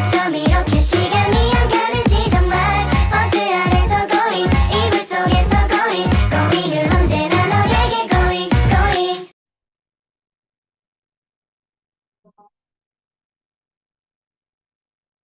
어쩜 이렇게 시간이 안 가는지 정말 버스 안에서 고잉 이불 속에서 고잉은 언제나 너에게 고잉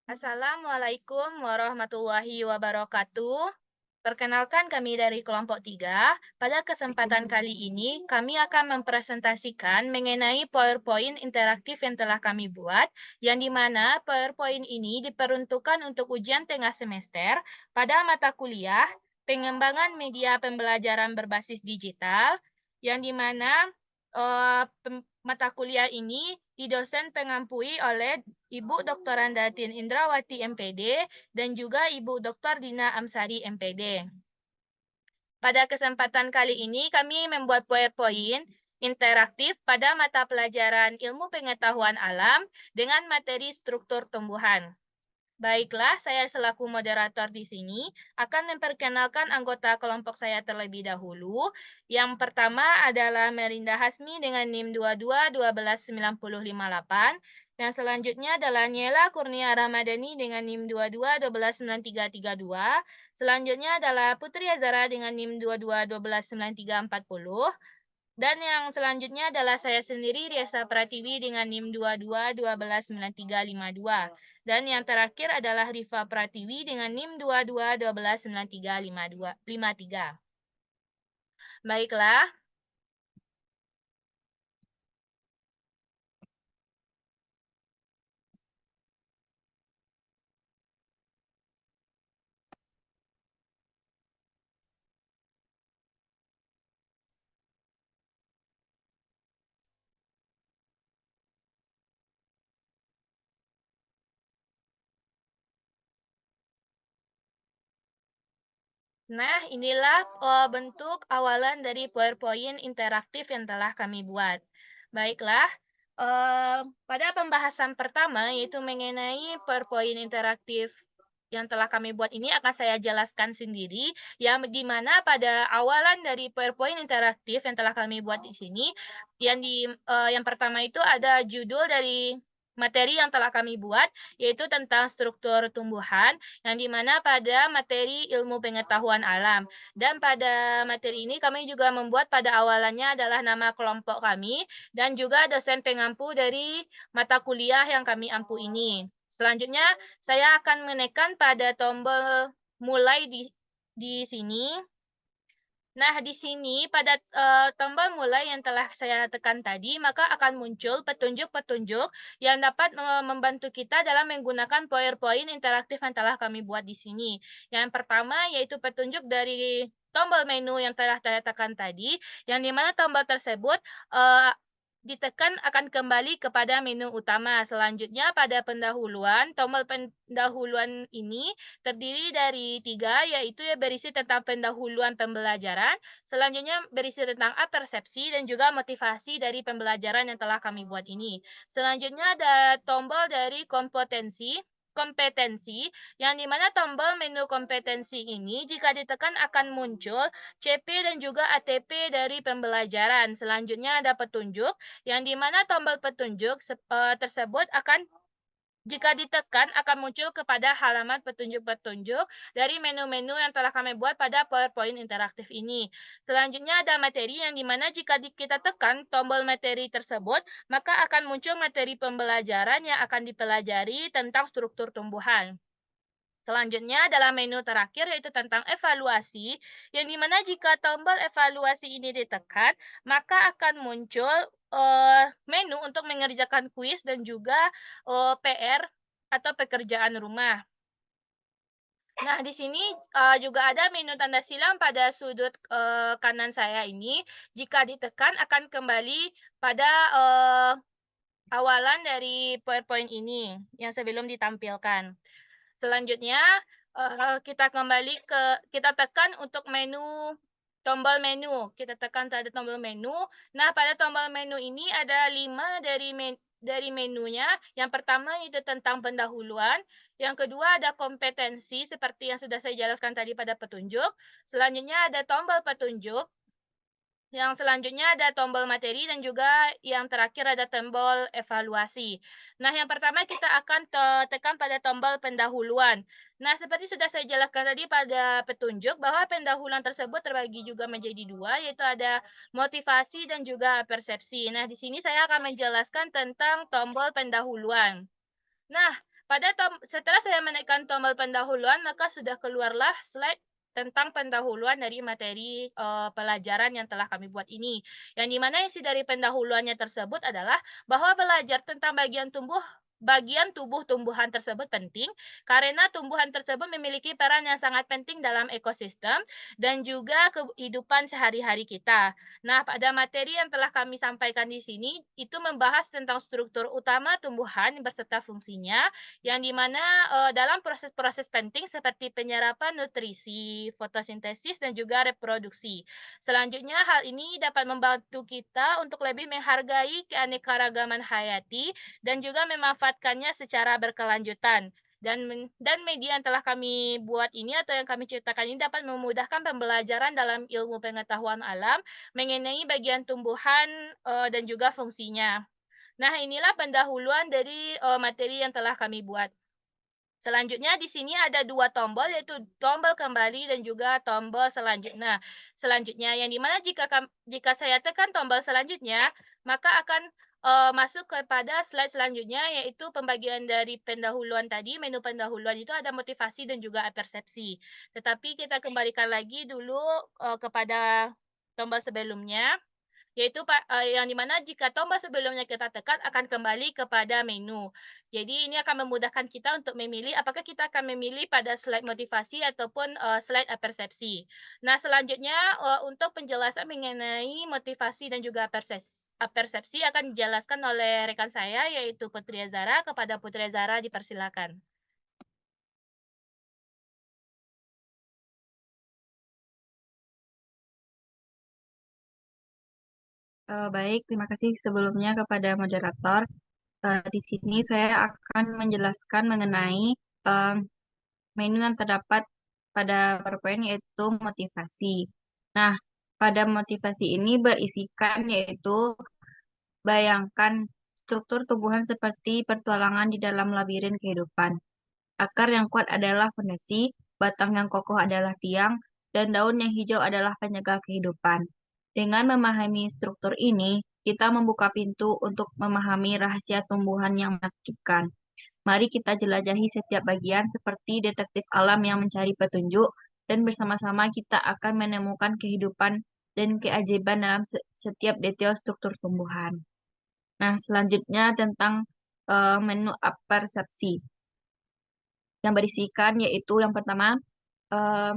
Assalamualaikum warahmatullahi wabarakatuh. Perkenalkan kami dari kelompok 3. Pada kesempatan kali ini, kami akan mempresentasikan mengenai PowerPoint interaktif yang telah kami buat, yang dimana PowerPoint ini diperuntukkan untuk ujian tengah semester pada mata kuliah pengembangan media pembelajaran berbasis digital, yang dimana mata kuliah ini didosen pengampui oleh Ibu Dr. Randatin Indrawati MPD dan juga Ibu Dr. Dina Amsari MPD. Pada kesempatan kali ini kami membuat PowerPoint interaktif pada mata pelajaran Ilmu Pengetahuan Alam dengan materi struktur tumbuhan. Baiklah, saya selaku moderator di sini akan memperkenalkan anggota kelompok saya terlebih dahulu. Yang pertama adalah Merinda Hasmi dengan NIM 22-12-9058. Yang selanjutnya adalah Niela Kurnia Ramadhani dengan NIM 22-12-9332. Selanjutnya adalah Putri Azara dengan NIM 22-12-9340. Dan yang selanjutnya adalah saya sendiri, Riesa Pratiwi, dengan NIM 22-12-9352. Dan yang terakhir adalah Rifa Pratiwi dengan NIM 22-12-9353. Baiklah. Nah, inilah bentuk awalan dari PowerPoint interaktif yang telah kami buat. Baiklah, pada pembahasan pertama yaitu mengenai PowerPoint interaktif yang telah kami buat ini akan saya jelaskan sendiri, yang di mana pada awalan dari PowerPoint interaktif yang telah kami buat di sini, yang pertama itu ada judul dari materi yang telah kami buat, yaitu tentang struktur tumbuhan, yang dimana pada materi ilmu pengetahuan alam. Dan pada materi ini kami juga membuat pada awalannya adalah nama kelompok kami dan juga dosen pengampu dari mata kuliah yang kami ampu ini. Selanjutnya saya akan menekan pada tombol mulai di sini. Nah, di sini pada tombol mulai yang telah saya tekan tadi, maka akan muncul petunjuk-petunjuk yang dapat membantu kita dalam menggunakan PowerPoint interaktif yang telah kami buat di sini. Yang pertama yaitu petunjuk dari tombol menu yang telah saya tekan tadi, yang dimana tombol tersebut ditekan akan kembali kepada menu utama. Selanjutnya pada pendahuluan, tombol pendahuluan ini terdiri dari 3, yaitu berisi tentang pendahuluan pembelajaran, selanjutnya berisi tentang persepsi dan juga motivasi dari pembelajaran yang telah kami buat ini. Selanjutnya ada tombol dari kompetensi, yang dimana tombol menu kompetensi ini jika ditekan akan muncul CP dan juga ATP dari pembelajaran. Selanjutnya ada petunjuk, yang dimana tombol petunjuk tersebut akan jika ditekan akan muncul kepada halaman petunjuk-petunjuk dari menu-menu yang telah kami buat pada PowerPoint interaktif ini. Selanjutnya ada materi, yang dimana jika kita tekan tombol materi tersebut, maka akan muncul materi pembelajaran yang akan dipelajari tentang struktur tumbuhan. Selanjutnya adalah menu terakhir yaitu tentang evaluasi, yang dimana jika tombol evaluasi ini ditekan, maka akan muncul menu untuk mengerjakan kuis dan juga PR atau pekerjaan rumah. Nah, di sini juga ada menu tanda silang pada sudut kanan saya ini. Jika ditekan akan kembali pada awalan dari PowerPoint ini yang sebelum ditampilkan. Selanjutnya, kita tekan untuk tombol menu. Kita tekan pada tombol menu. Nah, pada tombol menu ini ada 5 dari menunya. Yang pertama itu tentang pendahuluan. Yang kedua ada kompetensi seperti yang sudah saya jelaskan tadi pada petunjuk. Selanjutnya ada tombol petunjuk. Yang selanjutnya ada tombol materi dan juga yang terakhir ada tombol evaluasi. Nah, yang pertama kita akan tekan pada tombol pendahuluan. Nah, seperti sudah saya jelaskan tadi pada petunjuk bahwa pendahuluan tersebut terbagi juga menjadi dua, yaitu ada motivasi dan juga persepsi. Nah, di sini saya akan menjelaskan tentang tombol pendahuluan. Nah, setelah saya menekan tombol pendahuluan, maka sudah keluarlah slide tentang pendahuluan dari materi, pelajaran yang telah kami buat ini. Yang di mana isi dari pendahuluannya tersebut adalah bahwa belajar tentang bagian tubuh tumbuhan tersebut penting, karena tumbuhan tersebut memiliki peran yang sangat penting dalam ekosistem dan juga kehidupan sehari-hari kita. Nah, pada materi yang telah kami sampaikan di sini, itu membahas tentang struktur utama tumbuhan beserta fungsinya, yang di mana, dalam proses-proses penting seperti penyerapan nutrisi, fotosintesis, dan juga reproduksi. Selanjutnya, hal ini dapat membantu kita untuk lebih menghargai keanekaragaman hayati dan juga memanfaatkannya secara berkelanjutan. Dan media yang telah kami buat ini atau yang kami ciptakan ini dapat memudahkan pembelajaran dalam ilmu pengetahuan alam mengenai bagian tumbuhan, dan juga fungsinya. Nah, inilah pendahuluan dari, materi yang telah kami buat. Selanjutnya di sini ada 2 tombol, yaitu tombol kembali dan juga tombol selanjutnya, yang di mana jika saya tekan tombol selanjutnya, maka akan, masuk kepada slide selanjutnya, yaitu pembagian dari pendahuluan tadi. Menu pendahuluan itu ada motivasi dan juga persepsi. Tetapi kita kembalikan lagi dulu, kepada tombol sebelumnya. Yang di mana jika tombol sebelumnya kita tekan akan kembali kepada menu. Jadi ini akan memudahkan kita untuk memilih apakah kita akan memilih pada slide motivasi ataupun, slide persepsi. Nah, selanjutnya, untuk penjelasan mengenai motivasi dan juga persepsi akan dijelaskan oleh rekan saya yaitu Putri Azara. Kepada Putri Azara dipersilakan. Baik, terima kasih sebelumnya kepada moderator. Di sini saya akan menjelaskan mengenai eh, menu yang terdapat pada PowerPoint yaitu motivasi. Nah, pada motivasi ini berisikan yaitu bayangkan struktur tumbuhan seperti pertualangan di dalam labirin kehidupan. Akar yang kuat adalah fondasi, batang yang kokoh adalah tiang, dan daun yang hijau adalah penyegar kehidupan. Dengan memahami struktur ini, kita membuka pintu untuk memahami rahasia tumbuhan yang menakjubkan. Mari kita jelajahi setiap bagian seperti detektif alam yang mencari petunjuk, dan bersama-sama kita akan menemukan kehidupan dan keajaiban dalam setiap detail struktur tumbuhan. Nah, selanjutnya tentang menu persepsi yang berisikan yaitu yang pertama eh,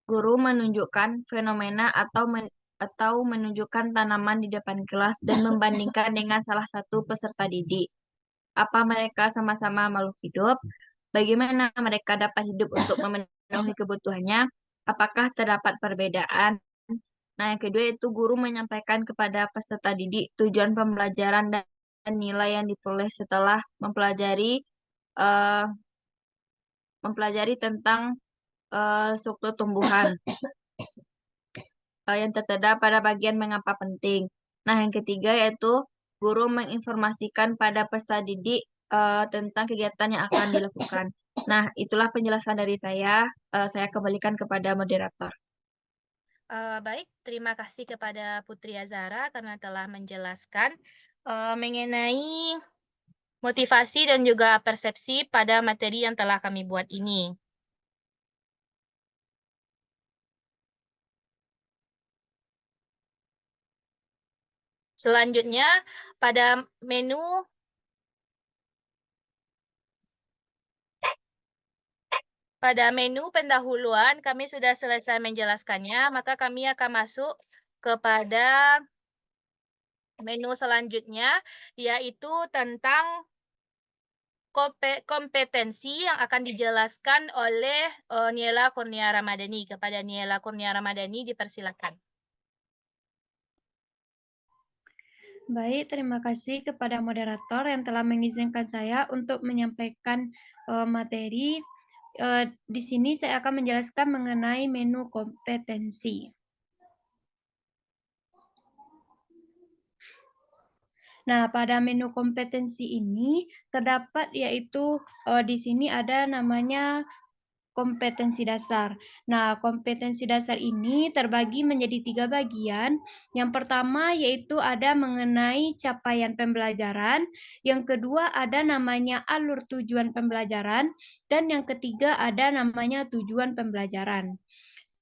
guru menunjukkan fenomena atau menunjukkan tanaman di depan kelas dan membandingkan dengan salah satu peserta didik. Apa mereka sama-sama makhluk hidup? Bagaimana mereka dapat hidup untuk memenuhi kebutuhannya? Apakah terdapat perbedaan? Nah, yang kedua itu guru menyampaikan kepada peserta didik tujuan pembelajaran dan nilai yang diperoleh setelah eh, mempelajari tentang struktur tumbuhan yang tertera pada bagian mengapa penting. Nah, yang ketiga yaitu guru menginformasikan pada peserta didik tentang kegiatan yang akan dilakukan. Nah, itulah penjelasan dari saya. Saya kembalikan kepada moderator. Baik, terima kasih kepada Putri Azara karena telah menjelaskan, mengenai motivasi dan juga persepsi pada materi yang telah kami buat ini. Selanjutnya, pada menu pendahuluan kami sudah selesai menjelaskannya, maka kami akan masuk kepada menu selanjutnya, yaitu tentang kompetensi yang akan dijelaskan oleh, Niela Kurnia Ramadhani. Kepada Niela Kurnia Ramadhani dipersilakan. Baik, terima kasih kepada moderator yang telah mengizinkan saya untuk menyampaikan materi. Di sini saya akan menjelaskan mengenai menu kompetensi. Nah, pada menu kompetensi ini terdapat yaitu di sini ada namanya kompetensi dasar. Nah, kompetensi dasar ini terbagi menjadi 3 bagian. Yang pertama yaitu ada mengenai capaian pembelajaran, yang kedua ada namanya alur tujuan pembelajaran, dan yang ketiga ada namanya tujuan pembelajaran.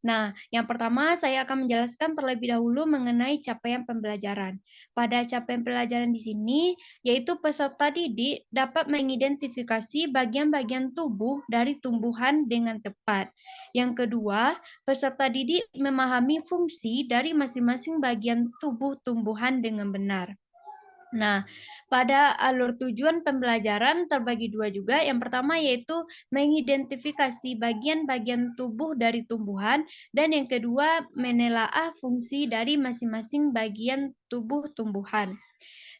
Nah, yang pertama saya akan menjelaskan terlebih dahulu mengenai capaian pembelajaran. Pada capaian pembelajaran di sini, yaitu peserta didik dapat mengidentifikasi bagian-bagian tubuh dari tumbuhan dengan tepat. Yang kedua, peserta didik memahami fungsi dari masing-masing bagian tubuh tumbuhan dengan benar. Nah, pada alur tujuan pembelajaran terbagi dua juga. Yang pertama yaitu mengidentifikasi bagian-bagian tubuh dari tumbuhan, dan yang kedua menelaah fungsi dari masing-masing bagian tubuh tumbuhan.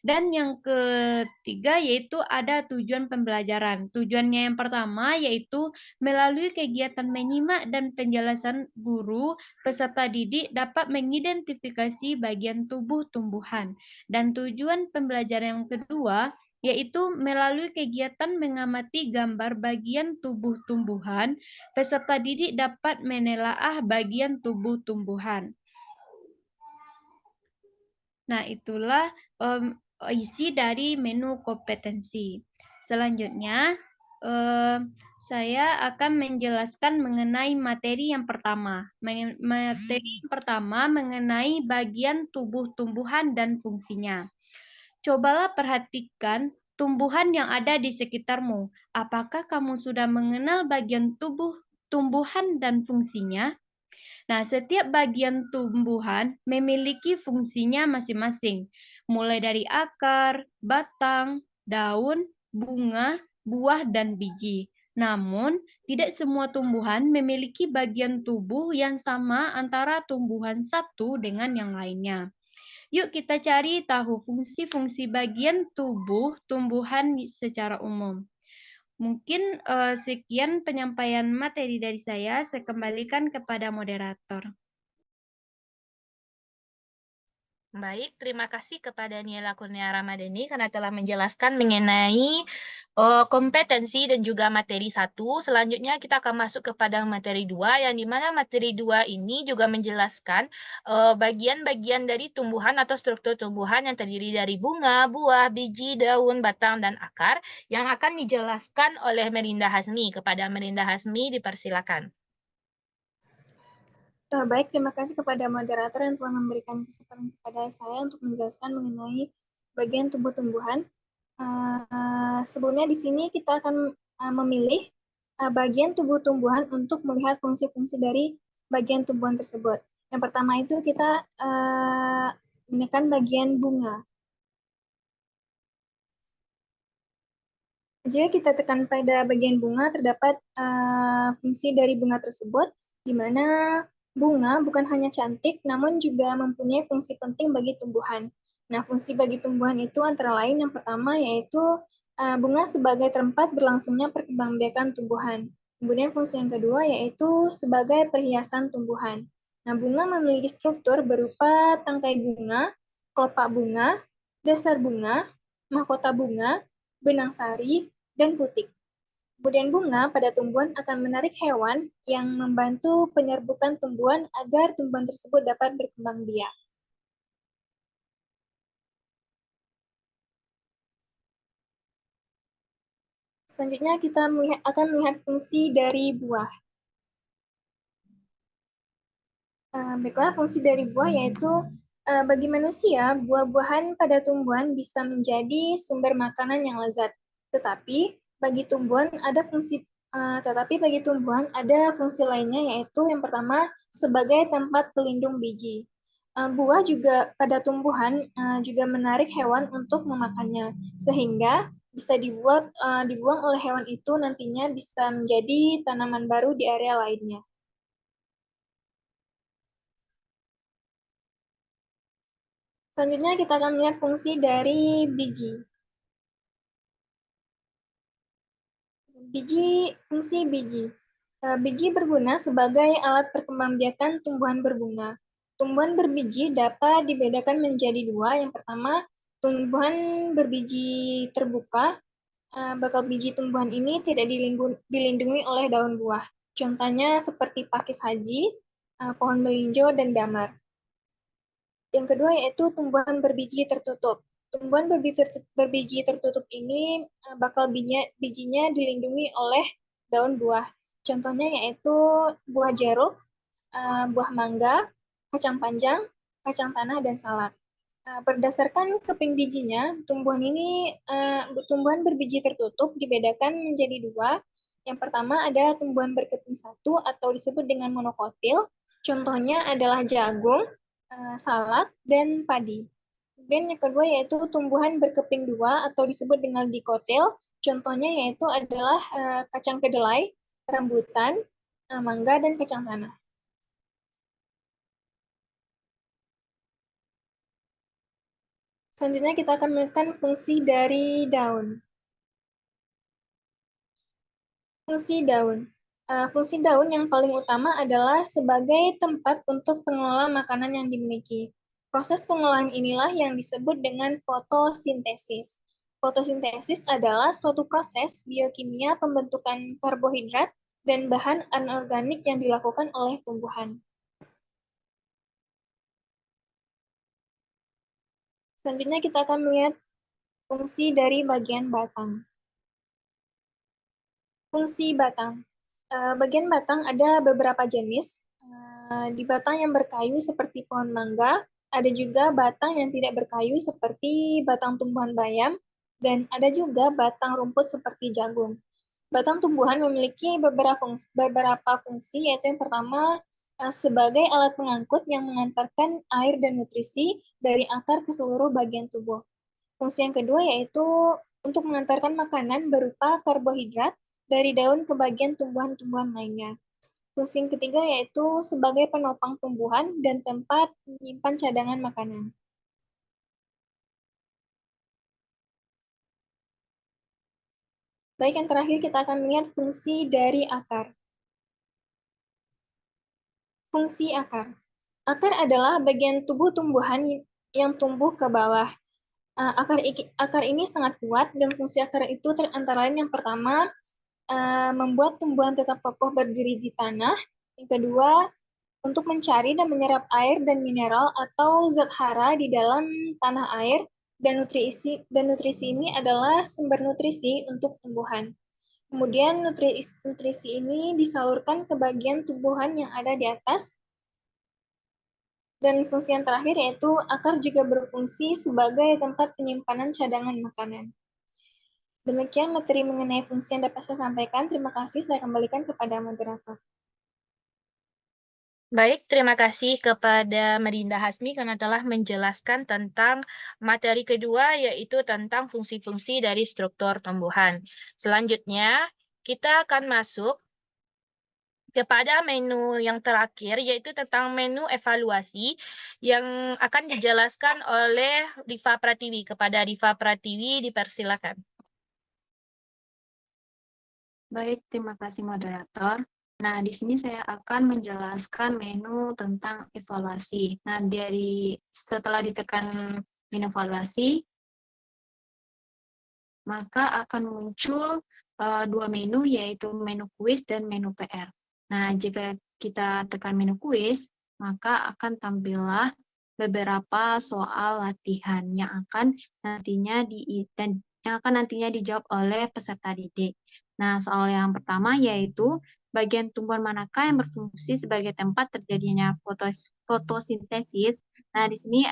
Dan yang ketiga yaitu ada tujuan pembelajaran. Tujuannya yang pertama yaitu melalui kegiatan menyimak dan penjelasan guru, peserta didik dapat mengidentifikasi bagian tubuh tumbuhan. Dan tujuan pembelajaran yang kedua yaitu melalui kegiatan mengamati gambar bagian tubuh tumbuhan, peserta didik dapat menelaah bagian tubuh tumbuhan. Nah, itulah isi dari menu kompetensi. Selanjutnya, saya akan menjelaskan mengenai materi yang pertama. Materi yang pertama mengenai bagian tubuh tumbuhan dan fungsinya. Cobalah perhatikan tumbuhan yang ada di sekitarmu. Apakah kamu sudah mengenal bagian tubuh tumbuhan dan fungsinya? Nah, setiap bagian tumbuhan memiliki fungsinya masing-masing, mulai dari akar, batang, daun, bunga, buah, dan biji. Namun, tidak semua tumbuhan memiliki bagian tubuh yang sama antara tumbuhan satu dengan yang lainnya. Yuk kita cari tahu fungsi-fungsi bagian tubuh tumbuhan secara umum. Mungkin sekian penyampaian materi dari saya kembalikan kepada moderator. Baik, terima kasih kepada Niela Kurnia Ramadhani karena telah menjelaskan mengenai kompetensi dan juga materi 1. Selanjutnya kita akan masuk kepada materi 2, yang dimana materi 2 ini juga menjelaskan bagian-bagian dari tumbuhan atau struktur tumbuhan yang terdiri dari bunga, buah, biji, daun, batang, dan akar yang akan dijelaskan oleh Merinda Hasmi. Kepada Merinda Hasmi dipersilakan. Baik, terima kasih kepada moderator yang telah memberikan kesempatan kepada saya untuk menjelaskan mengenai bagian tubuh tumbuhan. Sebelumnya di sini kita akan memilih bagian tubuh tumbuhan untuk melihat fungsi-fungsi dari bagian tumbuhan tersebut. Yang pertama itu kita menekan bagian bunga. Jika kita tekan pada bagian bunga, terdapat fungsi dari bunga tersebut, di mana bunga bukan hanya cantik, namun juga mempunyai fungsi penting bagi tumbuhan. Nah, fungsi bagi tumbuhan itu antara lain yang pertama yaitu bunga sebagai tempat berlangsungnya perkembangbiakan tumbuhan. Kemudian fungsi yang kedua yaitu sebagai perhiasan tumbuhan. Nah, bunga memiliki struktur berupa tangkai bunga, kelopak bunga, dasar bunga, mahkota bunga, benang sari, dan putik. Kemudian bunga pada tumbuhan akan menarik hewan yang membantu penyerbukan tumbuhan agar tumbuhan tersebut dapat berkembang biak. Selanjutnya kita akan melihat fungsi dari buah. Baiklah, fungsi dari buah yaitu bagi manusia, buah-buahan pada tumbuhan bisa menjadi sumber makanan yang lezat. Tetapi bagi tumbuhan ada fungsi lainnya, yaitu yang pertama sebagai tempat pelindung biji. Buah juga pada tumbuhan juga menarik hewan untuk memakannya, sehingga bisa dibuang oleh hewan itu nantinya bisa menjadi tanaman baru di area lainnya. Selanjutnya kita akan melihat fungsi dari biji. Fungsi biji. Biji berguna sebagai alat perkembangbiakan tumbuhan berbunga. Tumbuhan berbiji dapat dibedakan menjadi dua. Yang pertama, tumbuhan berbiji terbuka, bakal biji tumbuhan ini tidak dilindungi oleh daun buah. Contohnya seperti pakis haji, pohon melinjo, dan damar. Yang kedua yaitu tumbuhan berbiji tertutup. Tumbuhan berbiji tertutup ini bakal bijinya dilindungi oleh daun buah. Contohnya yaitu buah jeruk, buah mangga, kacang panjang, kacang tanah, dan salak. Berdasarkan keping bijinya, tumbuhan berbiji tertutup dibedakan menjadi dua. Yang pertama ada tumbuhan berkeping satu atau disebut dengan monokotil. Contohnya adalah jagung, salak, dan padi. Kemudian yang kedua yaitu tumbuhan berkeping dua atau disebut dengan dikotil. Contohnya yaitu adalah kacang kedelai, rambutan, mangga, dan kacang tanah. Selanjutnya kita akan melihat fungsi dari daun. Fungsi daun. Fungsi daun yang paling utama adalah sebagai tempat untuk pengelola makanan yang dimiliki. Proses pengolahan inilah yang disebut dengan fotosintesis. Fotosintesis adalah suatu proses biokimia pembentukan karbohidrat dan bahan anorganik yang dilakukan oleh tumbuhan. Selanjutnya kita akan melihat fungsi dari bagian batang. Fungsi batang. Bagian batang ada beberapa jenis. Di batang yang berkayu seperti pohon mangga, ada juga batang yang tidak berkayu seperti batang tumbuhan bayam, dan ada juga batang rumput seperti jagung. Batang tumbuhan memiliki beberapa fungsi, yaitu yang pertama sebagai alat pengangkut yang mengantarkan air dan nutrisi dari akar ke seluruh bagian tubuh. Fungsi yang kedua yaitu untuk mengantarkan makanan berupa karbohidrat dari daun ke bagian tumbuhan-tumbuhan lainnya. Fungsi yang ketiga yaitu sebagai penopang tumbuhan dan tempat menyimpan cadangan makanan. Baik, yang terakhir kita akan melihat fungsi dari akar. Fungsi akar. Akar adalah bagian tubuh tumbuhan yang tumbuh ke bawah. Akar ini sangat kuat dan fungsi akar itu antara lain yang pertama, membuat tumbuhan tetap kokoh berdiri di tanah. Yang kedua, untuk mencari dan menyerap air dan mineral atau zat hara di dalam tanah air, dan nutrisi ini adalah sumber nutrisi untuk tumbuhan. Kemudian nutrisi ini disalurkan ke bagian tumbuhan yang ada di atas. Dan fungsi yang terakhir yaitu akar juga berfungsi sebagai tempat penyimpanan cadangan makanan. Demikian materi mengenai fungsi yang dapat saya sampaikan. Terima kasih, saya kembalikan kepada moderator. Baik, terima kasih kepada Merinda Hasmi karena telah menjelaskan tentang materi kedua, yaitu tentang fungsi-fungsi dari struktur tumbuhan. Selanjutnya, kita akan masuk kepada menu yang terakhir, yaitu tentang menu evaluasi yang akan dijelaskan oleh Rifa Pratiwi. Kepada Rifa Pratiwi, dipersilakan. Baik, terima kasih moderator. Nah, di sini saya akan menjelaskan menu tentang evaluasi. Nah, setelah ditekan menu evaluasi, maka akan muncul dua menu, yaitu menu kuis dan menu PR. Nah, jika kita tekan menu kuis, maka akan tampillah beberapa soal latihan yang akan nantinya dijawab oleh peserta didik. Nah, soal yang pertama yaitu bagian tumbuhan manakah yang berfungsi sebagai tempat terjadinya fotosintesis. Nah, di sini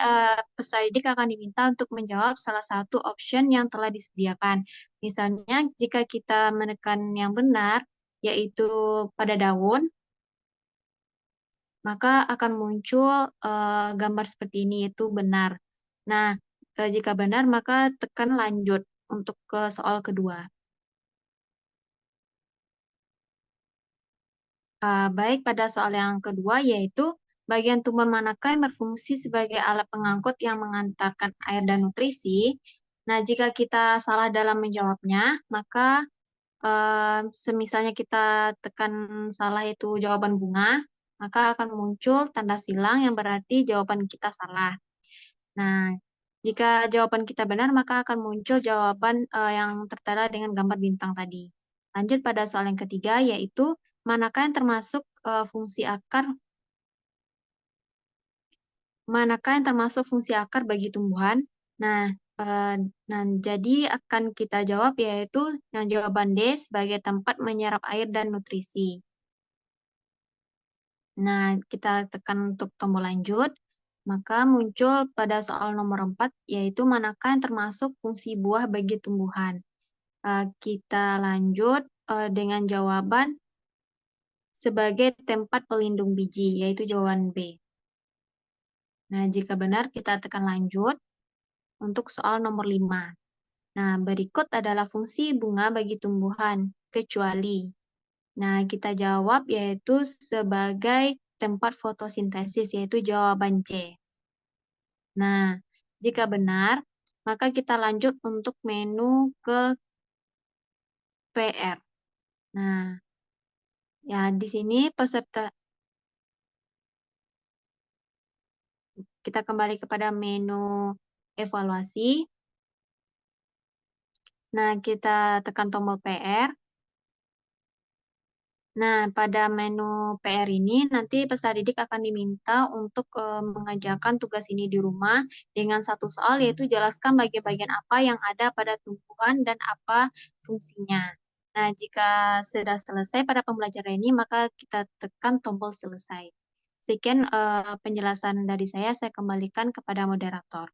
peserta didik akan diminta untuk menjawab salah satu option yang telah disediakan. Misalnya, jika kita menekan yang benar, yaitu pada daun, maka akan muncul gambar seperti ini, yaitu benar. Nah, jika benar, maka tekan lanjut untuk ke soal kedua. Baik, pada soal yang kedua yaitu bagian tumbuhan manakah yang berfungsi sebagai alat pengangkut yang mengantarkan air dan nutrisi. Nah, jika kita salah dalam menjawabnya, maka semisalnya kita tekan salah itu jawaban bunga, maka akan muncul tanda silang yang berarti jawaban kita salah. Nah, Jika jawaban kita benar, maka akan muncul jawaban yang tertera dengan gambar bintang tadi. Lanjut pada soal yang ketiga, yaitu manakah yang termasuk fungsi akar bagi tumbuhan? Nah, jadi akan kita jawab yaitu yang jawaban D sebagai tempat menyerap air dan nutrisi. Nah, kita tekan untuk tombol lanjut, maka muncul pada soal nomor 4, yaitu manakah yang termasuk fungsi buah bagi tumbuhan. Kita lanjut dengan jawaban sebagai tempat pelindung biji, yaitu jawaban B. Nah, jika benar, kita tekan lanjut untuk soal nomor 5. Nah, berikut adalah fungsi bunga bagi tumbuhan, kecuali. Nah, kita jawab yaitu sebagai tempat fotosintesis, yaitu jawaban C. Nah, jika benar, maka kita lanjut untuk menu ke PR. Nah, ya di sini kita kembali kepada menu evaluasi. Nah, kita tekan tombol PR. Nah, pada menu PR ini nanti peserta didik akan diminta untuk mengerjakan tugas ini di rumah dengan satu soal, yaitu jelaskan bagian-bagian apa yang ada pada tumbuhan dan apa fungsinya. Nah, jika sudah selesai pada pembelajaran ini, maka kita tekan tombol selesai. Sekian penjelasan dari saya kembalikan kepada moderator.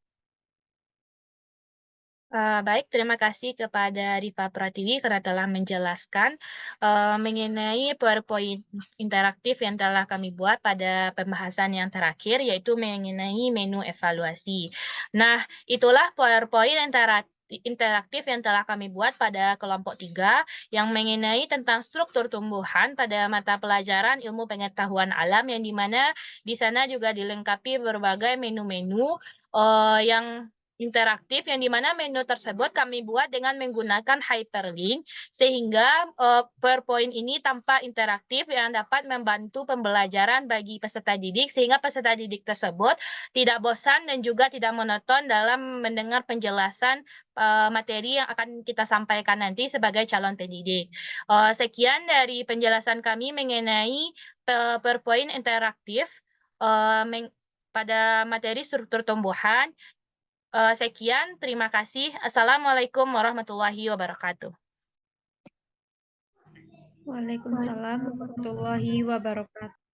Baik, terima kasih kepada Rifa Pratiwi karena telah menjelaskan mengenai PowerPoint interaktif yang telah kami buat pada pembahasan yang terakhir, yaitu mengenai menu evaluasi. Nah, itulah PowerPoint interaktif yang telah kami buat pada kelompok 3 yang mengenai tentang struktur tumbuhan pada mata pelajaran ilmu pengetahuan alam, yang dimana di sana juga dilengkapi berbagai menu-menu yang interaktif, yang dimana menu tersebut kami buat dengan menggunakan hyperlink, sehingga PowerPoint ini tanpa interaktif yang dapat membantu pembelajaran bagi peserta didik, sehingga peserta didik tersebut tidak bosan dan juga tidak monoton dalam mendengar penjelasan materi yang akan kita sampaikan nanti sebagai calon pendidik. Sekian dari penjelasan kami mengenai PowerPoint interaktif pada materi struktur tumbuhan. Sekian, terima kasih. Assalamualaikum warahmatullahi wabarakatuh. Waalaikumsalam warahmatullahi wabarakatuh.